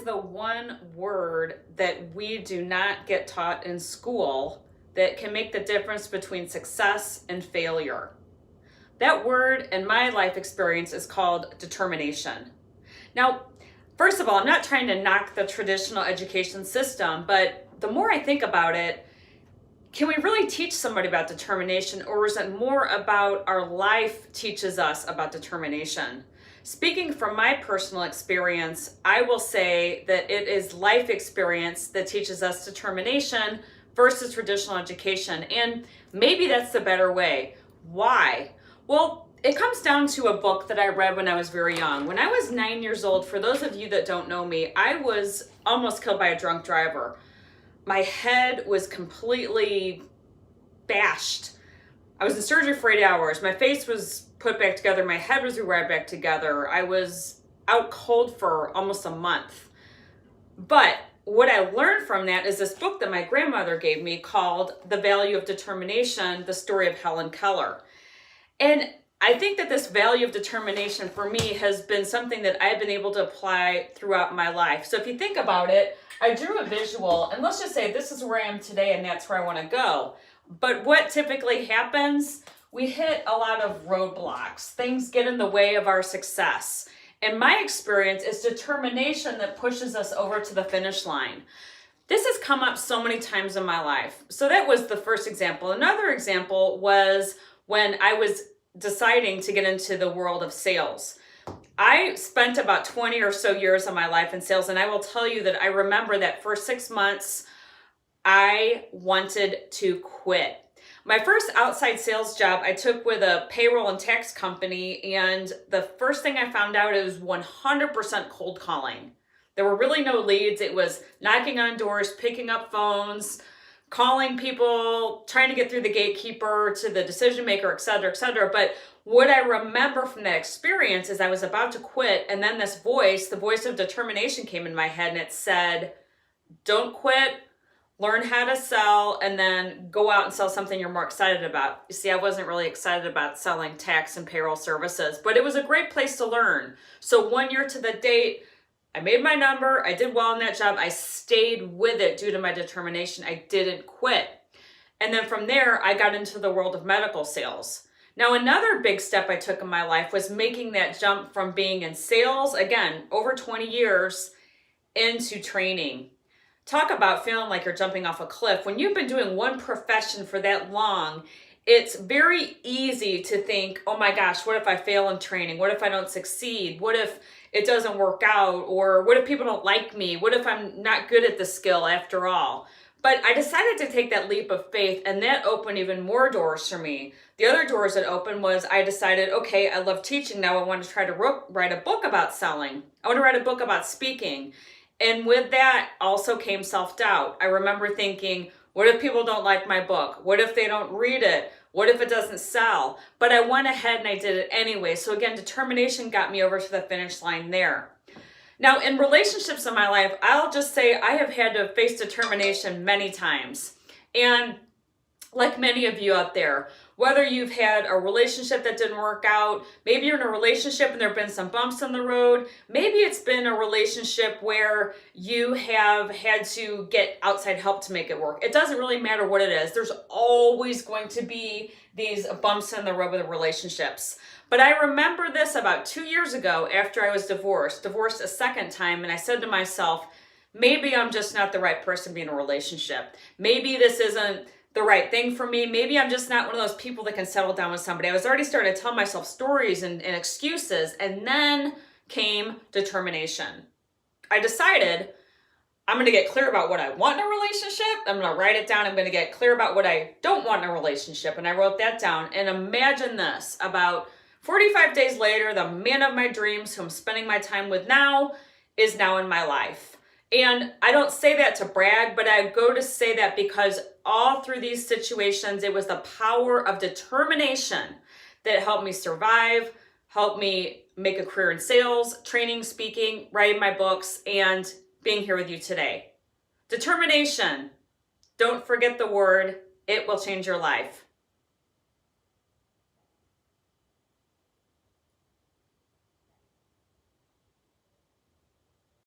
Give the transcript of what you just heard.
the one word that we do not get taught in school that can make the difference between success and failure. That word in my life experience is called determination. Now, first of all, I'm not trying to knock the traditional education system, but the more I think about it, can we really teach somebody about determination, or is it more about our life teaches us about determination? Speaking from my personal experience, I will say that it is life experience that teaches us determination versus traditional education. And maybe that's the better way. Why? Well, it comes down to a book that I read when I was very young. When I was 9 years old, for those of you that don't know me, I was almost killed by a drunk driver. My head was completely bashed. I was in surgery for 8 hours. My face was put back together. My head was right back together. I was out cold for almost a month. But what I learned from that is this book that my grandmother gave me called The Value of Determination, The Story of Helen Keller. And I think that this value of determination for me has been something that I've been able to apply throughout my life. So if you think about it, I drew a visual, and let's just say this is where I am today and that's where I want to go. But what typically happens, we hit a lot of roadblocks. Things get in the way of our success. In my experience, it's determination that pushes us over to the finish line. This has come up so many times in my life. So that was the first example. Another example was when I was deciding to get into the world of sales. I spent about 20 or so years of my life in sales, and I will tell you that I remember that for 6 months, I wanted to quit. My first outside sales job I took with a payroll and tax company, and the first thing I found out is 100% cold calling. There were really no leads. It was knocking on doors, picking up phones, calling people, trying to get through the gatekeeper to the decision maker, et cetera, et cetera. But what I remember from that experience is I was about to quit, and then this voice, the voice of determination, came in my head, and it said, don't quit, learn how to sell, and then go out and sell something you're more excited about. You see, I wasn't really excited about selling tax and payroll services, but it was a great place to learn. So 1 year to the date, I made my number, I did well in that job, I stayed with it due to my determination, I didn't quit. And then from there, I got into the world of medical sales. Now, another big step I took in my life was making that jump from being in sales, again, over 20 years, into training. Talk about feeling like you're jumping off a cliff. When you've been doing one profession for that long, it's very easy to think, oh my gosh, what if I fail in training? What if I don't succeed? What if it doesn't work out? Or what if people don't like me? What if I'm not good at the skill after all? But I decided to take that leap of faith, and that opened even more doors for me. The other doors that opened was I decided, okay, I love teaching. Now I want to try to write a book about selling. I want to write a book about speaking. And with that also came self-doubt. I remember thinking, what if people don't like my book? What if they don't read it? What if it doesn't sell? But I went ahead and I did it anyway. So again, determination got me over to the finish line there. Now, in relationships in my life, I'll just say I have had to face determination many times. And like many of you out there, whether you've had a relationship that didn't work out, maybe you're in a relationship and there have been some bumps in the road, maybe it's been a relationship where you have had to get outside help to make it work. It doesn't really matter what it is. There's always going to be these bumps in the road with relationships. But I remember this about 2 years ago after I was divorced a second time, and I said to myself, maybe I'm just not the right person to be in a relationship. Maybe this isn't the right thing for me. Maybe I'm just not one of those people that can settle down with somebody. I was already starting to tell myself stories and excuses, and then came determination. I decided I'm going to get clear about what I want in a relationship. I'm going to write it down. I'm going to get clear about what I don't want in a relationship. And I wrote that down. And imagine this, about 45 days later, the man of my dreams who I'm spending my time with now is now in my life. And I don't say that to brag, but I go to say that because all through these situations, it was the power of determination that helped me survive, helped me make a career in sales, training, speaking, writing my books, and being here with you today. Determination. Don't forget the word. It will change your life.